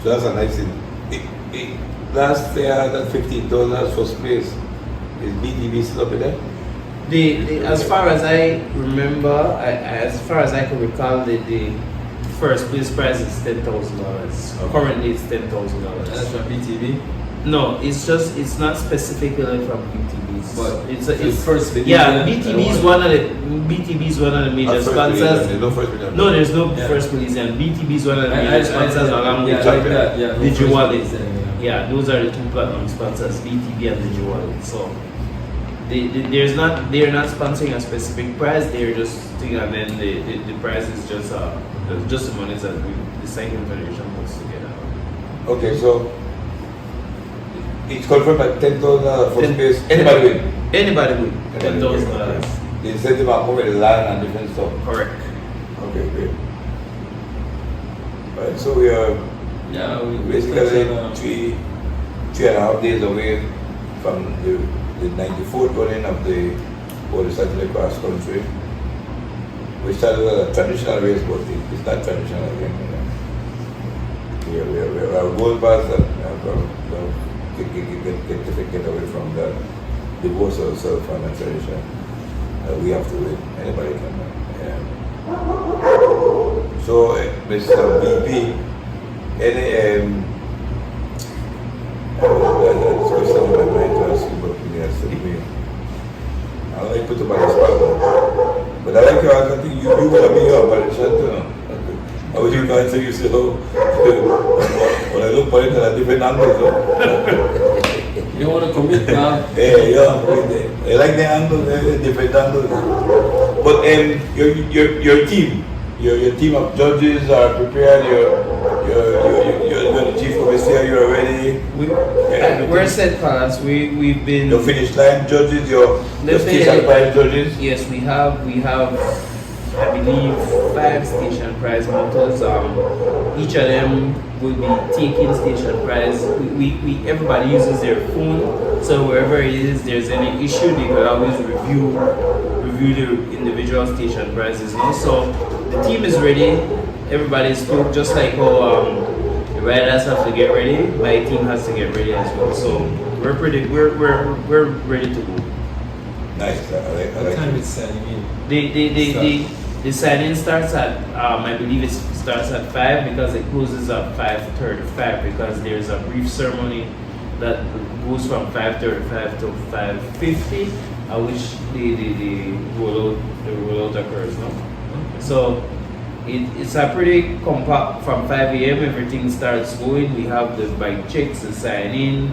So that's a nice thing. Last year, that $15 first place. Is BTV still up there? As far as I remember, as far as I can recall, the first place prize is $10,000. Currently, it's $10,000. That's from BTV. No, it's not specifically from BTV, but it's first. BTV is one of the major sponsors. No, there's no first Belizean. BTV is one of the major sponsors along with DigiWallet. Yeah, those are the 2 platinum sponsors, BTV and DigiWallet. So they're not sponsoring a specific prize. They're just and then the prize is just the money that the Cycling Federation puts together. Okay, so it's confirmed at $10,000 for space. Anybody win? Anybody win. $10,000. The incentive are moving the land and different stuff. Correct. Okay, great. Right, so we are basically 3.5 days away from the 94th running of the Satellite Cross Country. We started with a traditional race, but it's not traditional again. We are going past that. Get away from that. Divorce ourselves from the tradition. We have to win. Anybody can win. So, Mr. BP, any question on my mind to ask you, but you answered me. I don't like put him on the spot, but I like your answer. I think you want to be here, but it's not, how would you answer yourself? When I look for it at a different angle, you don't want to commit, man. I like the angle, different angles. But your team, your team of judges are prepared. You're the chief commissioner. You're ready. okay? We're set fast. We've been. Your finish line judges, your station prize judges. Yes, we have. I believe 5 station prize motors. Each of them will be taking station prize. Everybody uses their phone, so wherever it is, there's any issue, they could always review the individual station prizes. So the team is ready. Everybody's cooked, just like how the riders have to get ready. My team has to get ready as well. So we're ready to go. Nice. What time is signing in? The sign-in starts at, I believe it starts at 5 because it closes at 5:35 because there's a brief ceremony that goes from 5:35 to 5:50, which the rollout occurs. No? So it's a pretty compact from 5 a.m. Everything starts going. We have the bike checks, the sign-in,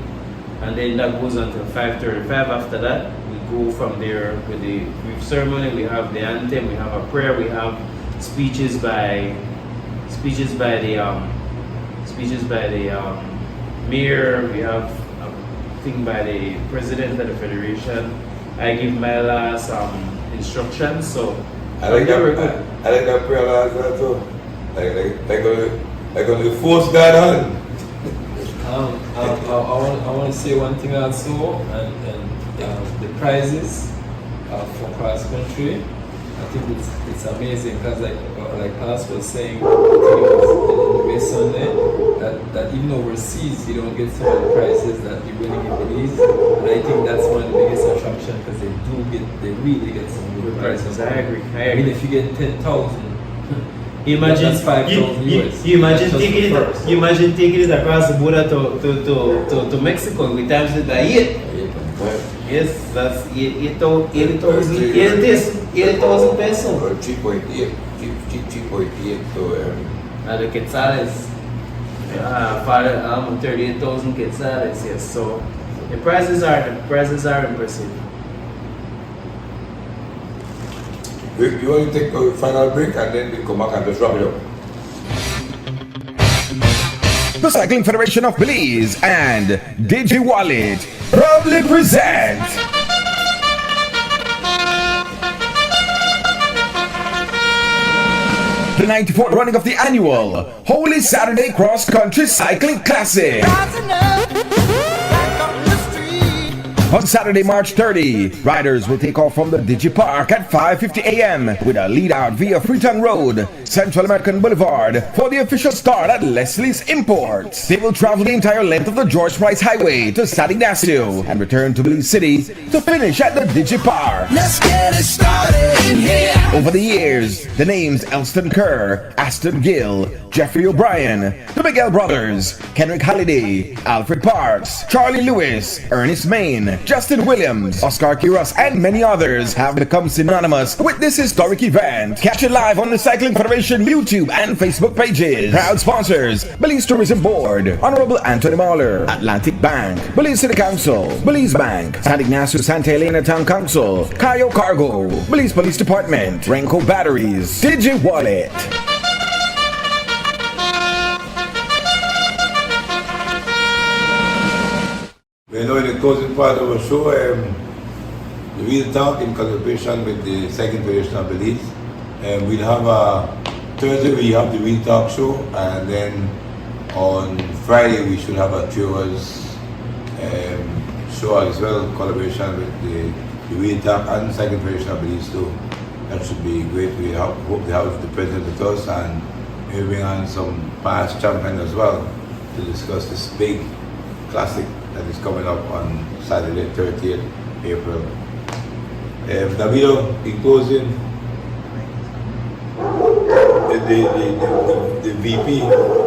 and then that goes until 5:35. After that, go from there with the brief ceremony. We have the anthem, we have a prayer, we have speeches by the mayor, we have a thing by the president of the federation. I give my last instructions. So I like that prayer last as well. Like on the force God on. I want to say one thing also, and the prizes for cross country. I think it's amazing because like Palas was saying, I think it was in the Sunday, that even overseas you don't get some of the prizes that you're winning in Belize, and I think that's one of the biggest attractions because they really get some good prizes. I agree. I mean, if you get 10,000. Imagine that's 5,000 US. You imagine taking it across the border to Mexico. We times it by 8. Yes, that's 8,000 pesos. Or 3.8 to the quetzales. 38,000 quetzales. Yes, so the prices are impressive. You want to take a final break and then we come back and just wrap it up. The Cycling Federation of Belize and Digi Wallet proudly present the 94th running of the annual Holy Saturday Cross Country Cycling Classic. On Saturday, March 30, riders will take off from the Digi Park at 5:50 a.m. with a lead out via Freetown Road, Central American Boulevard for the official start at Leslie's Imports. They will travel the entire length of the George Price Highway to San Ignacio and return to Belize City to finish at the Digi Park. Let's get it started in here. Over the years, the names Elston Kerr, Aston Gill, Jeffrey O'Brien, the Miguel Brothers, Kenrick Halliday, Alfred Parks, Charlie Lewis, Ernest Main, Justin Williams, Oscar Quiros, and many others have become synonymous with this historic event. Catch it live on the Cycling Federation YouTube and Facebook pages. Proud sponsors: Belize Tourism Board, Honorable Anthony Mahler, Atlantic Bank, Belize City Council, Belize Bank, San Ignacio Santa Elena Town Council, Cayo Cargo, Belize Police Department, Renko Batteries, Digi Wallet. We know in the closing part of our show, the Real Talk in collaboration with the Cycling Federation of Belize. We'll have Thursday we have the Real Talk show, and then on Friday we should have a 2 hours show as well, collaboration with the Real Talk and Cycling Federation of Belize too. That should be great. We hope they have the president with us, and maybe bring on some past champions as well to discuss this big classic that is coming up on Saturday, 30th April. Davido, in closing, the VP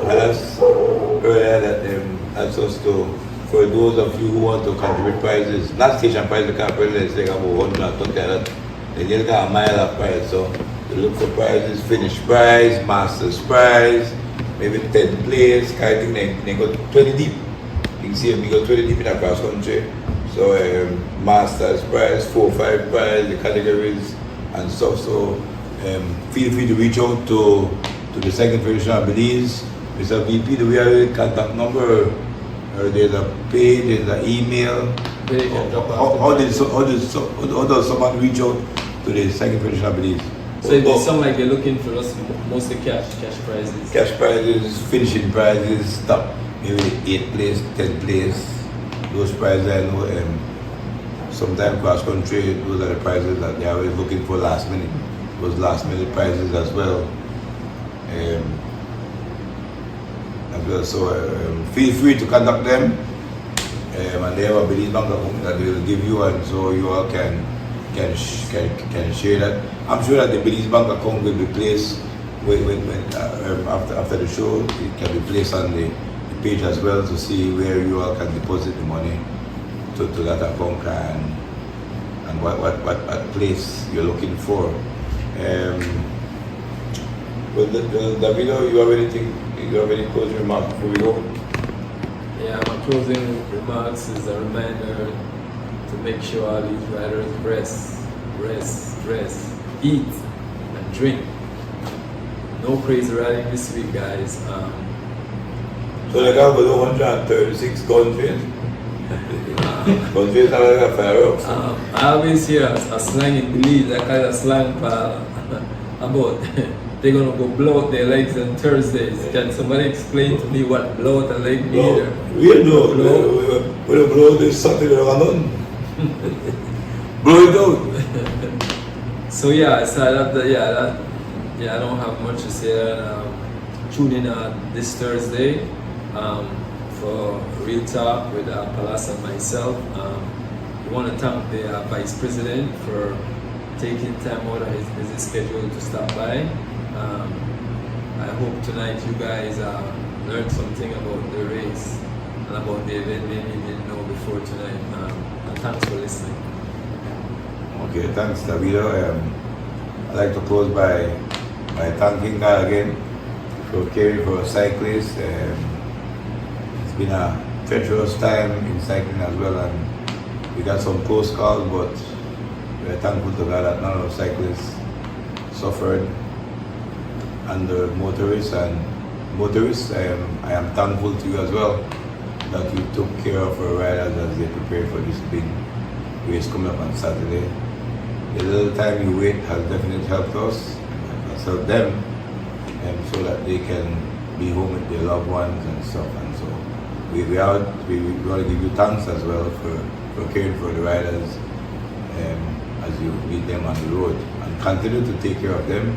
has earlier that asked us to, for those of you who want to contribute prizes, not station prizes, because president is like about 120 that, they just got a mile of prize, so they look for prizes, finish prize, master's prize, maybe 10th place, I think they go 20 deep. You can see we go 20 deep in our cross country. So master's prize, 4-5 prize, the categories and stuff. So feel free to reach out to the Cycling Federation of Belize. Mr. VP, do we have a contact number? there's a page, there's an email. How does someone reach out to the Cycling Federation of Belize? So if it's something like you're looking for us, mostly cash prizes. Cash prizes, finishing prizes, top, maybe 8th place, 10th place. Those prizes I know, sometimes cross country, those are the prizes that they're always looking for last minute. Those last minute prizes as well. So feel free to contact them. And they have a Belize bank account that they will give you, and so you all can share that. I'm sure that the Belize bank account will be placed after the show. It can be placed on the page as well to see where you all can deposit the money to that account and what place you're looking for. Davido, you have anything? You have any closing remarks before we go? Yeah, my closing remarks is a reminder to make sure all these riders rest, eat, and drink. No crazy riding this week, guys. So they can go to 136 countries. Countries are like fireworks. I always hear a slang in Belize, that kind of slang about they're gonna go blow out their legs on Thursdays. Can somebody explain to me what blow out a leg means? We know. We don't blow this something going on. Blow it out. So yeah, I don't have much to say. Tune in this Thursday for Real Talk with Palas and myself. We want to thank the Vice President for taking time out of his busy schedule to stop by. I hope tonight you guys learned something about the race and about the event maybe you didn't know before tonight. And thanks for listening. Okay, thanks Davido. I'd like to close by thanking God again for caring for cyclists. It's been a treacherous time in cycling as well, and we got some close calls, but we're thankful to God that none of cyclists suffered. And the motorists, I am thankful to you as well that you took care of our riders as they prepare for this big race coming up on Saturday. The little time you wait has definitely helped us, has helped them, so that they can be home with their loved ones and stuff. And so we want to give you thanks as well for caring for the riders as you meet them on the road, and continue to take care of them.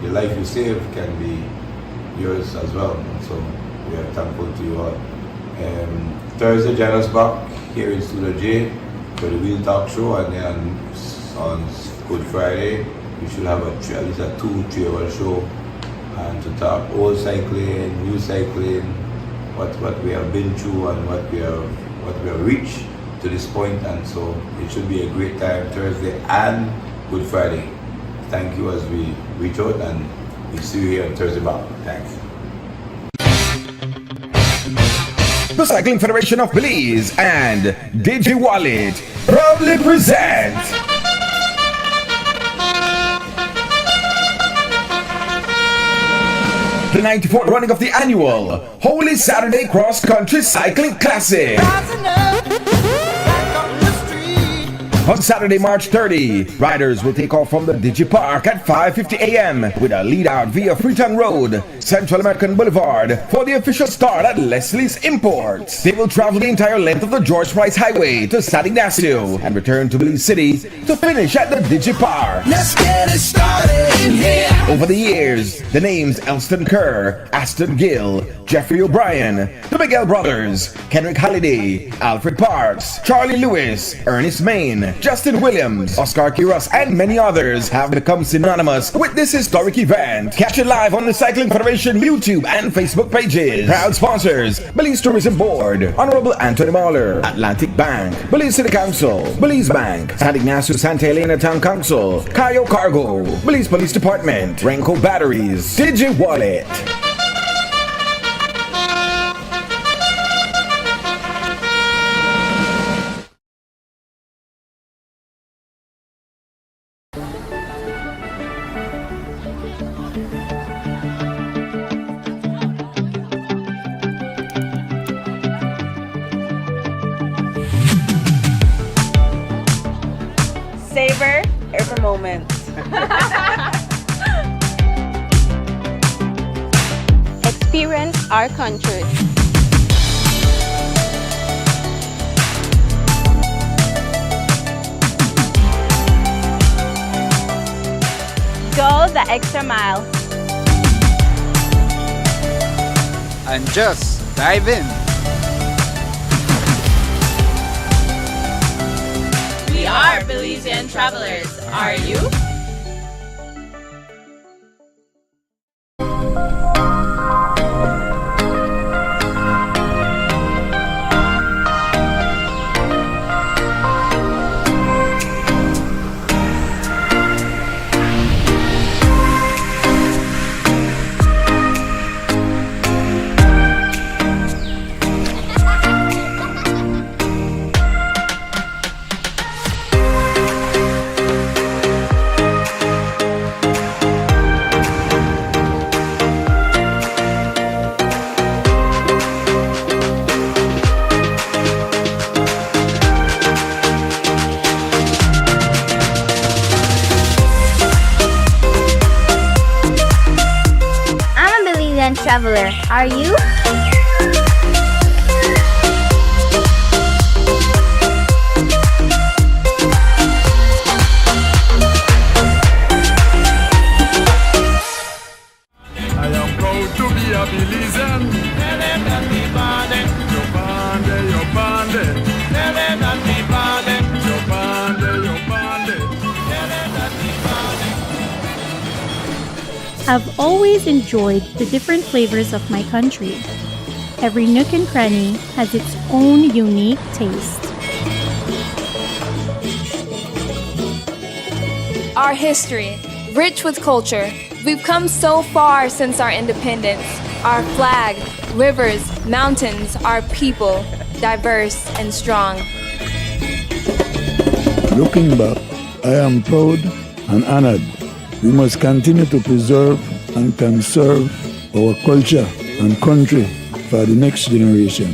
The life you save can be yours as well, and so we are thankful to you all. Thursday, join us back here in Studio J for the Wheel Talk show, and then on Good Friday we should have at least a 2-3 hour show, and to talk old cycling, new cycling, what we have been through and what we have reached to this point, and so it should be a great time Thursday and Good Friday. Thank you as we reach out, and we'll see you here on Thursday back. Thanks. The Cycling Federation of Belize and DJ Wallet proudly present the 94th running of the annual Holy Saturday Cross Country Cycling Classic. On Saturday, March 30, riders will take off from the Digi Park at 5:50 a.m. with a lead out via Freetown Road, Central American Boulevard for the official start at Leslie's Imports. They will travel the entire length of the George Price Highway to San Ignacio and return to Belize City to finish at the Digi Park. Let's get it started in here. Over the years, the names Elston Kerr, Aston Gill, Jeffrey O'Brien, the Miguel Brothers, Kendrick Halliday, Alfred Parks, Charlie Lewis, Ernest Main, Justin Williams, Oscar Quiros, and many others have become synonymous with this historic event. Catch it live on the Cycling Federation YouTube and Facebook pages. Proud sponsors: Belize Tourism Board, Honorable Anthony Mahler, Atlantic Bank, Belize City Council, Belize Bank, San Ignacio Santa Elena Town Council, Cayo Cargo, Belize Police Department, Renko Batteries, DJ Wallet. for moments. Experience our country. Go the extra mile. And just dive in. We are Belizean travelers. Are you? Traveler, are you? I am proud to be a Belizean. I've always enjoyed the different flavors of my country. Every nook and cranny has its own unique taste. Our history, rich with culture. We've come so far since our independence. Our flag, rivers, mountains, our people, diverse and strong. Looking back, I am proud and honored. We must continue to preserve and conserve our culture and country for the next generation.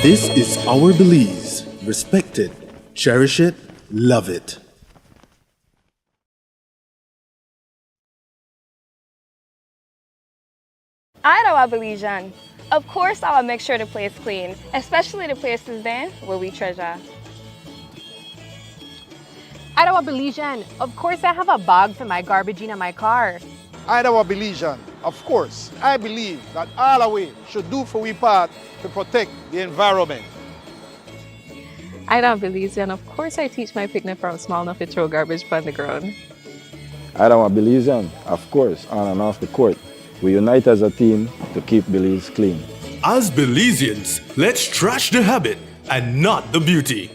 This is our Belize. Respect it, cherish it, love it. I know our Belizean. Of course, I will make sure the place clean, especially the places then where we treasure. I know a Belizean. Of course, I have a bag for my garbage in my car. I know a Belizean. Of course, I believe that all of we should do for we part to protect the environment. I don't Belizean. Of course, I teach my picnic from small enough to throw garbage on the ground. I am a Belizean, of course, on and off the court. We unite as a team to keep Belize clean. As Belizeans, let's trash the habit and not the beauty.